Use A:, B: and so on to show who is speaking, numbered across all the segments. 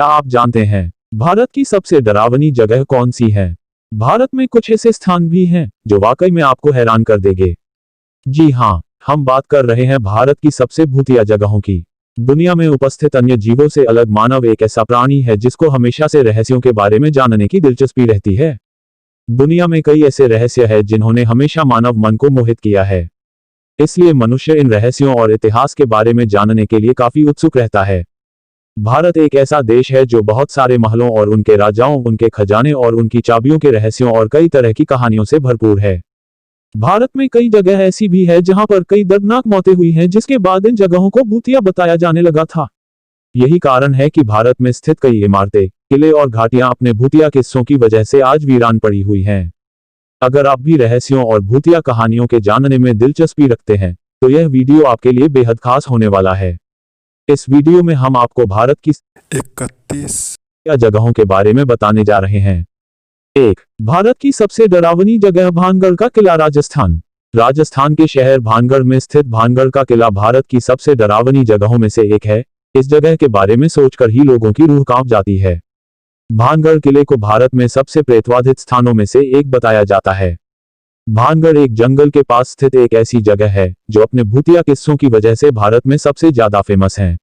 A: क्या आप जानते हैं भारत की सबसे डरावनी जगह कौन सी है? भारत में कुछ ऐसे स्थान भी हैं जो वाकई में आपको हैरान कर देंगे। जी हाँ, हम बात कर रहे हैं भारत की सबसे भूतिया जगहों की। दुनिया में उपस्थित अन्य जीवों से अलग मानव एक ऐसा प्राणी है जिसको हमेशा से रहस्यों के बारे में जानने की दिलचस्पी रहती है। दुनिया में कई ऐसे रहस्य हैं जिन्होंने हमेशा मानव मन को मोहित किया है। इसलिए मनुष्य इन रहस्यों और इतिहास के बारे में जानने के लिए काफी उत्सुक रहता है। भारत एक ऐसा देश है जो बहुत सारे महलों और उनके राजाओं, उनके खजाने और उनकी चाबियों के रहस्यों और कई तरह की कहानियों से भरपूर है। भारत में कई जगह ऐसी भी है जहां पर कई दर्दनाक मौतें हुई हैं, जिसके बाद इन जगहों को भूतिया बताया जाने लगा था। यही कारण है कि भारत में स्थित कई इमारतें, किले और घाटियां अपने भूतिया किस्सों की वजह से आज वीरान पड़ी हुई हैं। अगर आप भी रहस्यों और भूतिया कहानियों के जानने में दिलचस्पी रखते हैं तो यह वीडियो आपके लिए बेहद खास होने वाला है। इस वीडियो में हम आपको भारत की
B: 31
A: जगहों के बारे में बताने जा रहे हैं। 1. भारत की सबसे डरावनी जगह भानगढ़ का किला, राजस्थान। राजस्थान के शहर भानगढ़ में स्थित भानगढ़ का किला भारत की सबसे डरावनी जगहों में से एक है। इस जगह के बारे में सोचकर ही लोगों की रूह कांप जाती है। भानगढ़ किले को भारत में सबसे प्रेतवाधित स्थानों में से एक बताया जाता है। भानगढ़ एक जंगल के पास स्थित एक ऐसी जगह है जो अपने भूतिया किस्सों की वजह से भारत में सबसे ज्यादा फेमस है।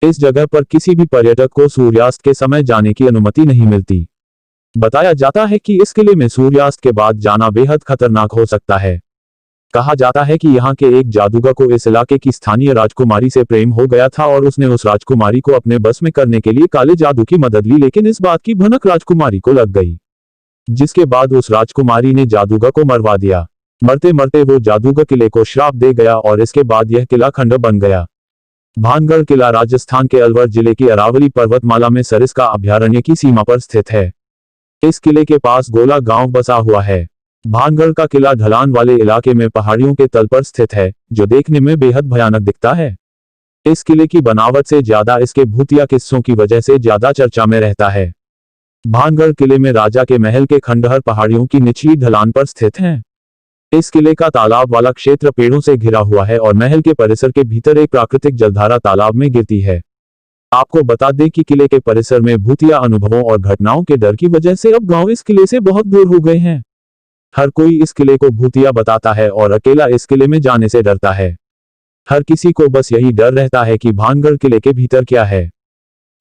A: इस जगह पर किसी भी पर्यटक को सूर्यास्त के समय जाने की अनुमति नहीं मिलती। बताया जाता है कि इस किले में सूर्यास्त के बाद जाना बेहद खतरनाक हो सकता है। कहा जाता है कि यहाँ के एक जादूगर को इस इलाके की स्थानीय राजकुमारी से प्रेम हो गया था और उसने उस राजकुमारी को अपने बस में करने के लिए काले जादू की मदद ली, लेकिन इस बात की भनक राजकुमारी को लग गई, जिसके बाद उस राजकुमारी ने जादूगर को मरवा दिया। मरते मरते वो जादूगर किले को श्राप दे गया और इसके बाद यह किला खंडर बन गया। भानगढ़ किला राजस्थान के अलवर जिले की अरावली पर्वतमाला में सरिस्का अभयारण्य की सीमा पर स्थित है। इस किले के पास गोला गांव बसा हुआ है। भानगढ़ का किला ढलान वाले इलाके में पहाड़ियों के तल पर स्थित है, जो देखने में बेहद भयानक दिखता है। इस किले की बनावट से ज्यादा इसके भूतिया किस्सों की वजह से ज्यादा चर्चा में रहता है। भानगढ़ किले में राजा के महल के खंडहर पहाड़ियों की निचली ढलान पर स्थित हैं। इस किले का तालाब वाला क्षेत्र पेड़ों से घिरा हुआ है और महल के परिसर के भीतर एक प्राकृतिक जलधारा तालाब में गिरती है। आपको बता दें कि किले के परिसर में भूतिया अनुभवों और घटनाओं के डर की वजह से अब गांव इस किले से बहुत दूर हो गए हैं। हर कोई इस किले को भूतिया बताता है और अकेला इस किले में जाने से डरता है। हर किसी को बस यही डर रहता है कि भानगढ़ किले के भीतर क्या है।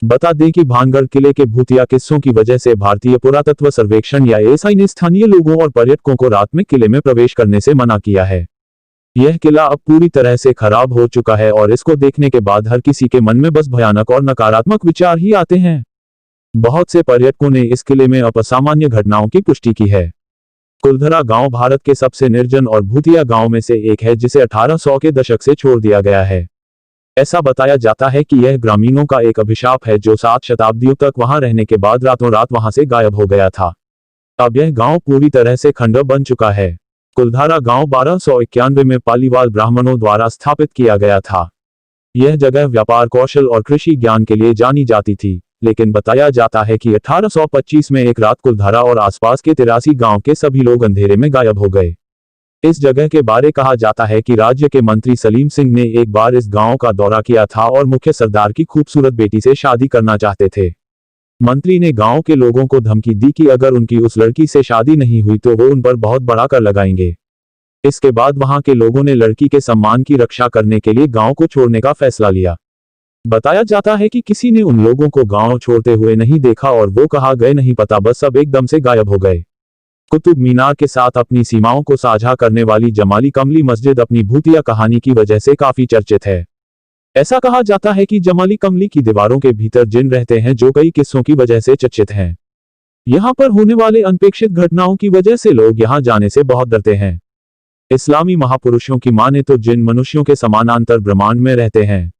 A: बता दें कि भानगढ़ किले के भूतिया किस्सों की वजह से भारतीय पुरातत्व सर्वेक्षण या एएसआई ने स्थानीय लोगों और पर्यटकों को रात में किले में प्रवेश करने से मना किया है। यह किला अब पूरी तरह से खराब हो चुका है और इसको देखने के बाद हर किसी के मन में बस भयानक और नकारात्मक विचार ही आते हैं। बहुत से पर्यटकों ने इस किले में असामान्य घटनाओं की पुष्टि की है। कुलधरा गांव भारत के सबसे निर्जन और भूतिया गांव में से एक है, जिसे 1800 के दशक से छोड़ दिया गया है। ऐसा बताया जाता है कि यह ग्रामीणों का एक अभिशाप है जो 7 शताब्दियों तक वहां रहने के बाद रातों रात वहां से गायब हो गया था। अब यह गांव पूरी तरह से खंडर बन चुका है। कुलधारा गांव 1291 में पालीवाल ब्राह्मणों द्वारा स्थापित किया गया था। यह जगह व्यापार कौशल और कृषि ज्ञान के लिए जानी जाती थी, लेकिन बताया जाता है कि 1825 में एक रात कुलधारा और आसपास के 83 गांव के सभी लोग अंधेरे में गायब हो गए। इस जगह के बारे कहा जाता है कि राज्य के मंत्री सलीम सिंह ने एक बार इस गांव का दौरा किया था और मुख्य सरदार की खूबसूरत बेटी से शादी करना चाहते थे। मंत्री ने गांव के लोगों को धमकी दी कि अगर उनकी उस लड़की से शादी नहीं हुई तो वो उन पर बहुत बड़ा कर लगाएंगे। इसके बाद वहां के लोगों ने लड़की के सम्मान की रक्षा करने के लिए गांव को छोड़ने का फैसला लिया। बताया जाता है कि किसी ने उन लोगों को गांव छोड़ते हुए नहीं देखा और वो कहाँ गए नहीं पता, बस सब एकदम से गायब हो गए। कुतुब मीनार के साथ अपनी सीमाओं को साझा करने वाली जमाली कमली मस्जिद अपनी भूतिया कहानी की वजह से काफी चर्चित है। ऐसा कहा जाता है कि जमाली कमली की दीवारों के भीतर जिन रहते हैं जो कई किस्सों की वजह से चर्चित हैं। यहाँ पर होने वाले अनपेक्षित घटनाओं की वजह से लोग यहाँ जाने से बहुत डरते हैं। इस्लामी महापुरुषों की माने तो जिन मनुष्यों के समानांतर ब्रह्मांड में रहते हैं।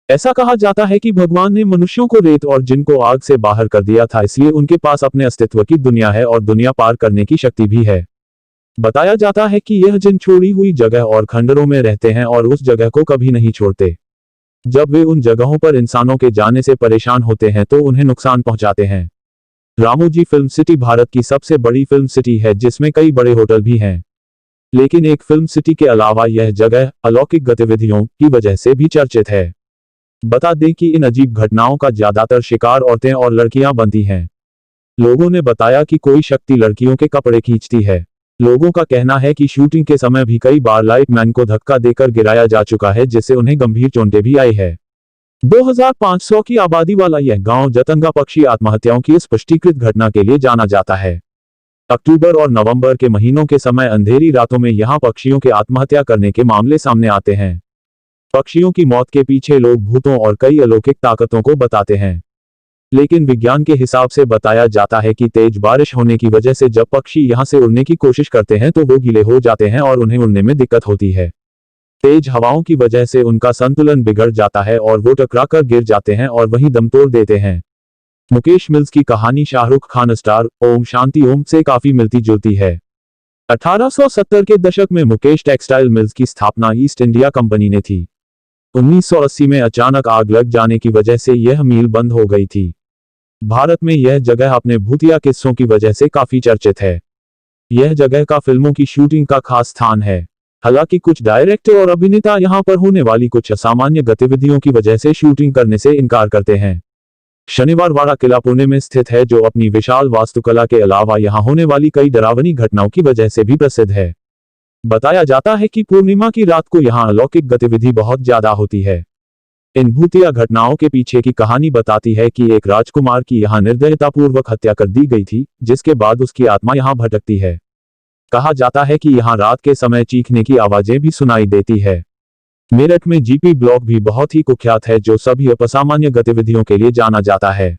A: ऐसा कहा जाता है कि भगवान ने मनुष्यों को रेत और जिन को आग से बाहर कर दिया था, इसलिए उनके पास अपने अस्तित्व की दुनिया है और दुनिया पार करने की शक्ति भी है। बताया जाता है कि यह जिन छोड़ी हुई जगह और खंडरों में रहते हैं और उस जगह को कभी नहीं छोड़ते। जब वे उन जगहों पर इंसानों के जाने से परेशान होते हैं तो उन्हें नुकसान पहुंचाते हैं। रामोजी फिल्म सिटी भारत की सबसे बड़ी फिल्म सिटी है, जिसमें कई बड़े होटल भी हैं। लेकिन एक फिल्म सिटी के अलावा यह जगह अलौकिक गतिविधियों की वजह से भी चर्चित है। बता दें कि इन अजीब घटनाओं का ज्यादातर शिकार औरतें और लड़कियां बनती हैं। लोगों ने बताया कि कोई शक्ति लड़कियों के कपड़े खींचती है। लोगों का कहना है कि शूटिंग के समय भी कई बार लाइटमैन को धक्का देकर गिराया जा चुका है, जिससे उन्हें गंभीर चोटें भी आई है। 2500 की आबादी वाला यह गांव जतंगा पक्षी आत्महत्याओं की स्पष्टीकृत घटना के लिए जाना जाता है। अक्टूबर और नवंबर के महीनों के समय अंधेरी रातों में यहां पक्षियों के आत्महत्या करने के मामले सामने आते हैं। पक्षियों की मौत के पीछे लोग भूतों और कई अलौकिक ताकतों को बताते हैं, लेकिन विज्ञान के हिसाब से बताया जाता है कि तेज बारिश होने की वजह से जब पक्षी यहां से उड़ने की कोशिश करते हैं तो वो गीले हो जाते हैं और उन्हें उड़ने में दिक्कत होती है। तेज हवाओं की वजह से उनका संतुलन बिगड़ जाता है और वो टकराकर गिर जाते हैं और वहीं दम तोड़ देते हैं। मुकेश मिल्स की कहानी शाहरुख खान स्टार ओम शांति ओम से काफी मिलती जुलती है। 1870 के दशक में मुकेश टेक्सटाइल मिल्स की स्थापना ईस्ट इंडिया कंपनी ने थी। 1980 में अचानक आग लग जाने की वजह से यह मिल बंद हो गई थी। भारत में यह जगह अपने भूतिया किस्सों की वजह से काफी चर्चित है। यह जगह का फिल्मों की शूटिंग का खास स्थान है। हालांकि कुछ डायरेक्टर और अभिनेता यहां पर होने वाली कुछ असामान्य गतिविधियों की वजह से शूटिंग करने से इनकार करते हैं। शनिवार वाड़ा किला पुणे में स्थित है, जो अपनी विशाल वास्तुकला के अलावा यहां होने वाली कई डरावनी घटनाओं की वजह से भी प्रसिद्ध है। बताया जाता है कि पूर्णिमा की रात को यहां अलौकिक गतिविधि बहुत ज्यादा होती है। इन भूतिया घटनाओं के पीछे की कहानी बताती है कि एक राजकुमार की यहां निर्दयतापूर्वक हत्या कर दी गई थी, जिसके बाद उसकी आत्मा यहां भटकती है। कहा जाता है कि यहां रात के समय चीखने की आवाजें भी सुनाई देती है। मेरठ में जीपी ब्लॉक भी बहुत ही कुख्यात है, जो सभी असामान्य गतिविधियों के लिए जाना जाता है।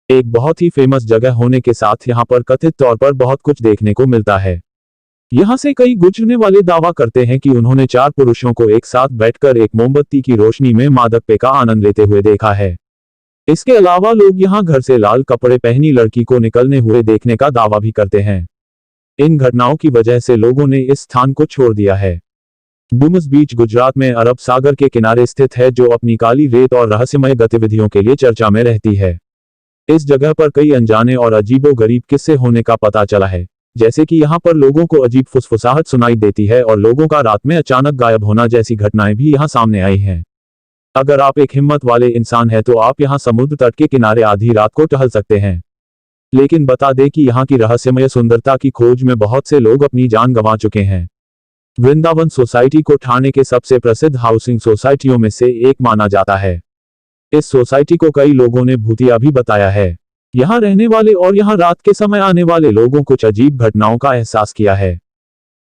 A: एक बहुत ही फेमस जगह होने के साथ यहां पर कथित तौर पर बहुत कुछ देखने को मिलता है। यहां से कई गुजरने वाले दावा करते हैं कि उन्होंने 4 पुरुषों को एक साथ बैठकर एक मोमबत्ती की रोशनी में मादक पेय का आनंद लेते हुए देखा है। इसके अलावा लोग यहां घर से लाल कपड़े पहनी लड़की को निकलने हुए देखने का दावा भी करते हैं। इन घटनाओं की वजह से लोगों ने इस स्थान को छोड़ दिया है। डूमस बीच गुजरात में अरब सागर के किनारे स्थित है, जो अपनी काली रेत और रहस्यमय गतिविधियों के लिए चर्चा में रहती है। इस जगह पर कई अनजाने और अजीबोगरीब किस्से होने का पता चला है, जैसे कि यहाँ पर लोगों को अजीब फुसफुसाहट सुनाई देती है और लोगों का रात में अचानक गायब होना जैसी घटनाएं भी यहाँ सामने आई हैं। अगर आप एक हिम्मत वाले इंसान हैं तो आप यहाँ समुद्र तट के किनारे आधी रात को टहल सकते हैं। लेकिन बता दें कि यहाँ की रहस्यमय सुंदरता की खोज में बहुत से लोग अपनी जान गंवा चुके हैं। वृंदावन सोसाइटी को ठाणे के सबसे प्रसिद्ध हाउसिंग सोसाइटियों में से एक माना जाता है। इस सोसाइटी को कई लोगों ने भूतिया भी बताया है। यहाँ रहने वाले और यहाँ रात के समय आने वाले लोगों कुछ अजीब घटनाओं का एहसास किया है।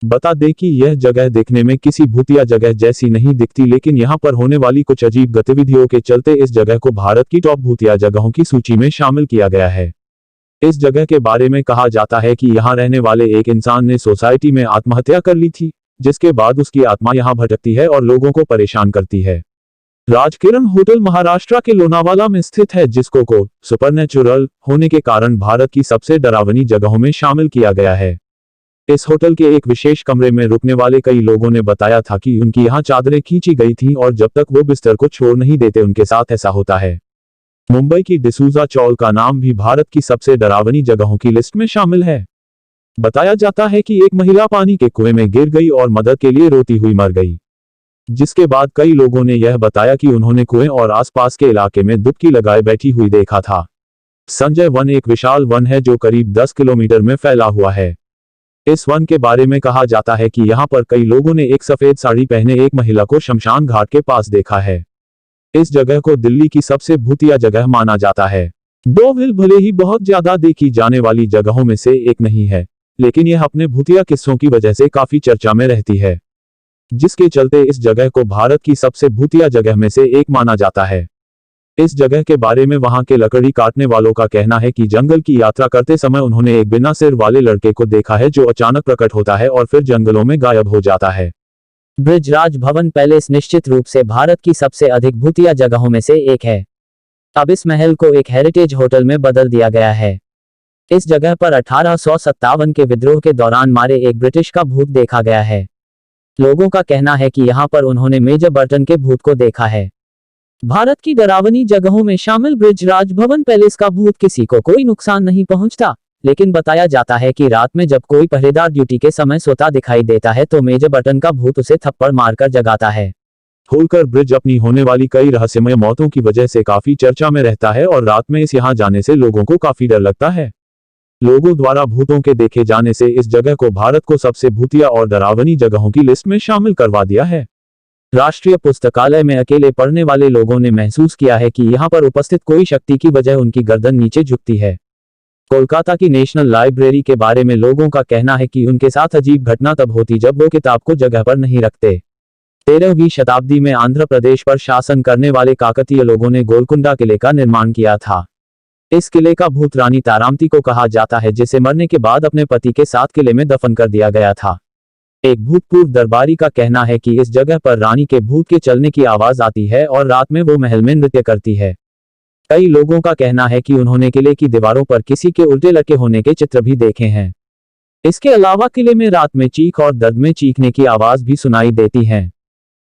A: बता दें कि यह जगह देखने में किसी भूतिया जगह जैसी नहीं दिखती, लेकिन यहाँ पर होने वाली कुछ अजीब गतिविधियों के चलते इस जगह को भारत की टॉप भूतिया जगहों की सूची में शामिल किया गया है। इस जगह के बारे में कहा जाता है कि यहाँ रहने वाले एक इंसान ने सोसाइटी में आत्महत्या कर ली थी, जिसके बाद उसकी आत्मा यहाँ भटकती है और लोगों को परेशान करती है। राजकिरण होटल महाराष्ट्र के लोनावाला में स्थित है, जिसको को सुपरनेचुरल होने के कारण भारत की सबसे डरावनी जगहों में शामिल किया गया है। इस होटल के एक विशेष कमरे में रुकने वाले कई लोगों ने बताया था कि उनकी यहाँ चादरें खींची गई थीं और जब तक वो बिस्तर को छोड़ नहीं देते उनके साथ ऐसा होता है। मुंबई की डिसूजा चौल का नाम भी भारत की सबसे डरावनी जगहों की लिस्ट में शामिल है। बताया जाता है कि एक महिला पानी के कुएं में गिर गई और मदद के लिए रोती हुई मर गई, जिसके बाद कई लोगों ने यह बताया कि उन्होंने कुएं और आसपास के इलाके में डुबकी लगाए बैठी हुई देखा था। संजय वन एक विशाल वन है जो करीब 10 किलोमीटर में फैला हुआ है। इस वन के बारे में कहा जाता है कि यहाँ पर कई लोगों ने एक सफेद साड़ी पहने एक महिला को शमशान घाट के पास देखा है। इस जगह को दिल्ली की सबसे भूतिया जगह माना जाता है। डोविल भले ही बहुत ज्यादा देखी जाने वाली जगहों में से एक नहीं है, लेकिन यह अपने भूतिया किस्सों की वजह से काफी चर्चा में रहती है, जिसके चलते इस जगह को भारत की सबसे भूतिया जगह में से एक माना जाता है। इस जगह के बारे में वहां के लकड़ी काटने वालों का कहना है कि जंगल की यात्रा करते समय उन्होंने एक बिना सिर वाले लड़के को देखा है, जो अचानक प्रकट होता है और फिर जंगलों में गायब हो जाता है।
B: ब्रिजराज भवन पैलेस निश्चित रूप से भारत की सबसे अधिक भूतिया जगहों में से एक है। अब इस महल को एक हेरिटेज होटल में बदल दिया गया है। इस जगह पर 1857 के विद्रोह के दौरान मारे एक ब्रिटिश का भूत देखा गया है। लोगों का कहना है कि यहाँ पर उन्होंने मेजर बर्टन के भूत को देखा है। भारत की डरावनी जगहों में शामिल ब्रिजराज भवन पैलेस का भूत किसी को कोई नुकसान नहीं पहुंचता, लेकिन बताया जाता है कि रात में जब कोई पहरेदार ड्यूटी के समय सोता दिखाई देता है तो मेजर बर्टन का भूत उसे थप्पड़ मारकर जगाता है।
A: होलकर ब्रिज अपनी होने वाली कई रहस्यमय मौतों की वजह से काफी चर्चा में रहता है और रात में इस यहाँ जाने से लोगों को काफी डर लगता है। लोगों द्वारा भूतों के देखे जाने से इस जगह को भारत को सबसे भूतिया और डरावनी जगहों की लिस्ट में शामिल करवा दिया है। राष्ट्रीय पुस्तकालय में अकेले पढ़ने वाले लोगों ने महसूस किया है कि यहाँ पर उपस्थित कोई शक्ति की वजह उनकी गर्दन नीचे झुकती है। कोलकाता की नेशनल लाइब्रेरी के बारे में लोगों का कहना है कि उनके साथ अजीब घटना तब होती जब वो किताब को जगह पर नहीं रखते। 13वीं शताब्दी में आंध्र प्रदेश पर शासन करने वाले काकतीय लोगों ने गोलकुंडा किले का निर्माण किया था। इस किले का भूत रानी तारामती को कहा जाता है, जिसे मरने के बाद अपने पति के साथ किले में दफन कर दिया गया था। एक भूतपूर्व दरबारी का कहना है कि इस जगह पर रानी के भूत के चलने की आवाज आती है और रात में वो महल में नृत्य करती है। कई लोगों का कहना है कि उन्होंने किले की दीवारों पर किसी के उल्टे लटके होने के चित्र भी देखे हैं। इसके अलावा किले में रात में चीख और दर्द में चीखने की आवाज भी सुनाई देती है।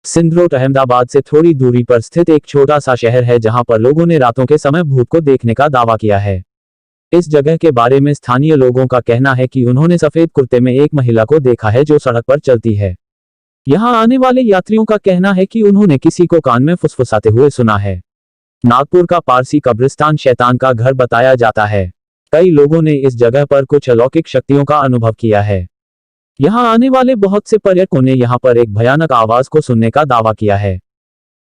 A: सिंधरोड अहमदाबाद से थोड़ी दूरी पर स्थित एक छोटा सा शहर है जहां पर लोगों ने रातों के समय भूत को देखने का दावा किया है। इस जगह के बारे में स्थानीय लोगों का कहना है कि उन्होंने सफेद कुर्ते में एक महिला को देखा है जो सड़क पर चलती है। यहां आने वाले यात्रियों का कहना है कि उन्होंने किसी को कान में फुसफुसाते हुए सुना है। नागपुर का पारसी कब्रिस्तान शैतान का घर बताया जाता है। कई लोगों ने इस जगह पर कुछ अलौकिक शक्तियों का अनुभव किया है। यहां आने वाले बहुत से पर्यटकों ने यहां पर एक भयानक आवाज को सुनने का दावा किया है।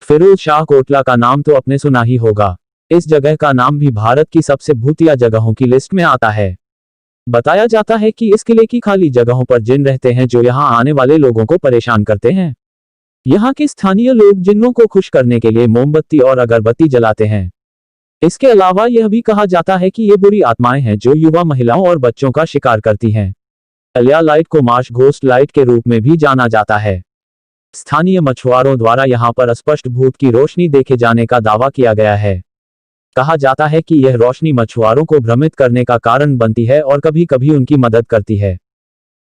A: फिरोज शाह कोटला का नाम तो आपने सुना ही होगा। इस जगह का नाम भी भारत की सबसे भूतिया जगहों की लिस्ट में आता है। बताया जाता है कि इस किले की खाली जगहों पर जिन रहते हैं जो यहां आने वाले लोगों को परेशान करते हैं। यहाँ के स्थानीय लोग जिन्नों को खुश करने के लिए मोमबत्ती और अगरबत्ती जलाते हैं। इसके अलावा यह भी कहा जाता है कि ये बुरी आत्माएं हैं जो युवा महिलाओं और बच्चों का शिकार करती हैं। अलिया लाइट को मार्श घोस्ट लाइट के रूप में भी जाना जाता है। स्थानीय मछुआरों द्वारा यहाँ पर स्पष्ट भूत की रोशनी देखे जाने का दावा किया गया है। कहा जाता है कि यह रोशनी मछुआरों को भ्रमित करने का कारण बनती है और कभी कभी उनकी मदद करती है।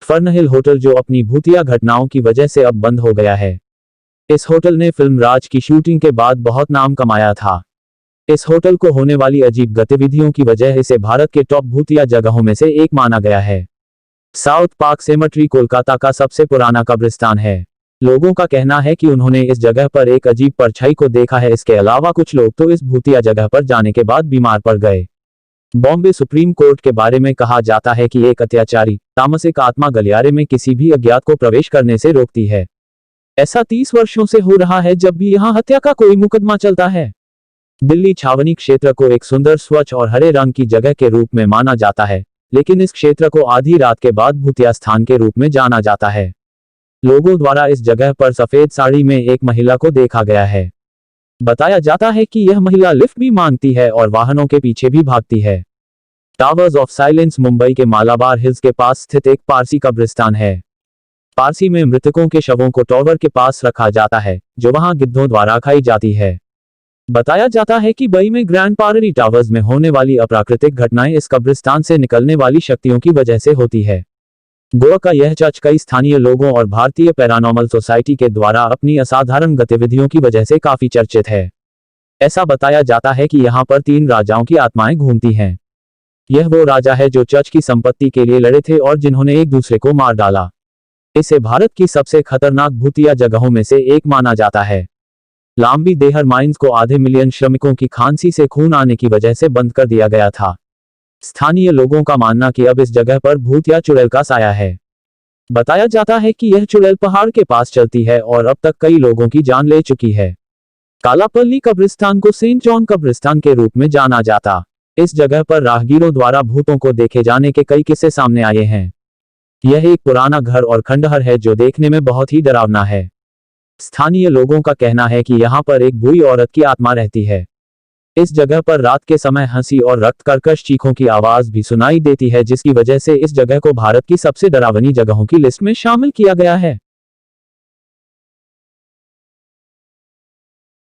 A: फर्नहिल होटल जो अपनी भूतिया घटनाओं की वजह से अब बंद हो गया है। इस होटल ने फिल्म राज की शूटिंग के बाद बहुत नाम कमाया था। इस होटल को होने वाली अजीब गतिविधियों की वजह इसे भारत के टॉप भूतिया जगहों में से एक माना गया है। साउथ पार्क सेमेट्री कोलकाता का सबसे पुराना कब्रिस्तान है। लोगों का कहना है कि उन्होंने इस जगह पर एक अजीब परछाई को देखा है। इसके अलावा कुछ लोग तो इस भूतिया जगह पर जाने के बाद बीमार पड़ गए। बॉम्बे सुप्रीम कोर्ट के बारे में कहा जाता है कि एक अत्याचारी तामसिक आत्मा गलियारे में किसी भी अज्ञात को प्रवेश करने से रोकती है। ऐसा 30 वर्षों से हो रहा है जब भी यहाँ हत्या का कोई मुकदमा चलता है। दिल्ली छावनी क्षेत्र को एक सुंदर स्वच्छ और हरे रंग की जगह के रूप में माना जाता है, लेकिन इस क्षेत्र को आधी रात के बाद भूतिया स्थान के रूप में जाना जाता है। लोगों द्वारा इस जगह पर सफेद साड़ी में एक महिला को देखा गया है। बताया जाता है कि यह महिला लिफ्ट भी मांगती है और वाहनों के पीछे भी भागती है। टावर्स ऑफ साइलेंस मुंबई के मालाबार हिल्स के पास स्थित एक पारसी कब्रिस्तान है। पारसी में मृतकों के शवों को टॉवर के पास रखा जाता है, जो वहां गिद्धों द्वारा खाई जाती है। बताया जाता है कि बई में ग्रैंड पाररी टावर्स में होने वाली अप्राकृतिक घटनाएं इस कब्रिस्तान से निकलने वाली शक्तियों की वजह से होती है। गोवा का यह चर्च कई स्थानीय लोगों और भारतीय पैरानॉर्मल सोसाइटी के द्वारा अपनी असाधारण गतिविधियों की वजह से काफी चर्चित है। ऐसा बताया जाता है कि यहाँ पर 3 राजाओं की आत्माएं घूमती हैं। यह वो राजा है जो चर्च की संपत्ति के लिए लड़े थे और जिन्होंने एक दूसरे को मार डाला। इसे भारत की सबसे खतरनाक भूतिया जगहों में से एक माना जाता है। लांबी देहर माइंस को आधे मिलियन श्रमिकों की खांसी से खून आने की वजह से बंद कर दिया गया था। स्थानीय लोगों का मानना कि अब इस जगह पर भूत या चुड़ैल का साया है। बताया जाता है कि यह चुड़ैल पहाड़ के पास चलती है और अब तक कई लोगों की जान ले चुकी है। कालापल्ली कब्रिस्तान को सेंट जॉन कब्रिस्तान के रूप में जाना जाता। इस जगह पर राहगीरों द्वारा भूतों को देखे जाने के कई किस्से सामने आए हैं। यह एक पुराना घर और खंडहर है जो देखने में बहुत ही डरावना है। स्थानीय लोगों का कहना है कि यहाँ पर एक बूढ़ी औरत की आत्मा रहती है। इस जगह पर रात के समय हंसी और रक्त कर्कश चीखों की आवाज भी सुनाई देती है, जिसकी वजह से इस जगह को भारत की सबसे डरावनी जगहों की लिस्ट में शामिल किया गया है।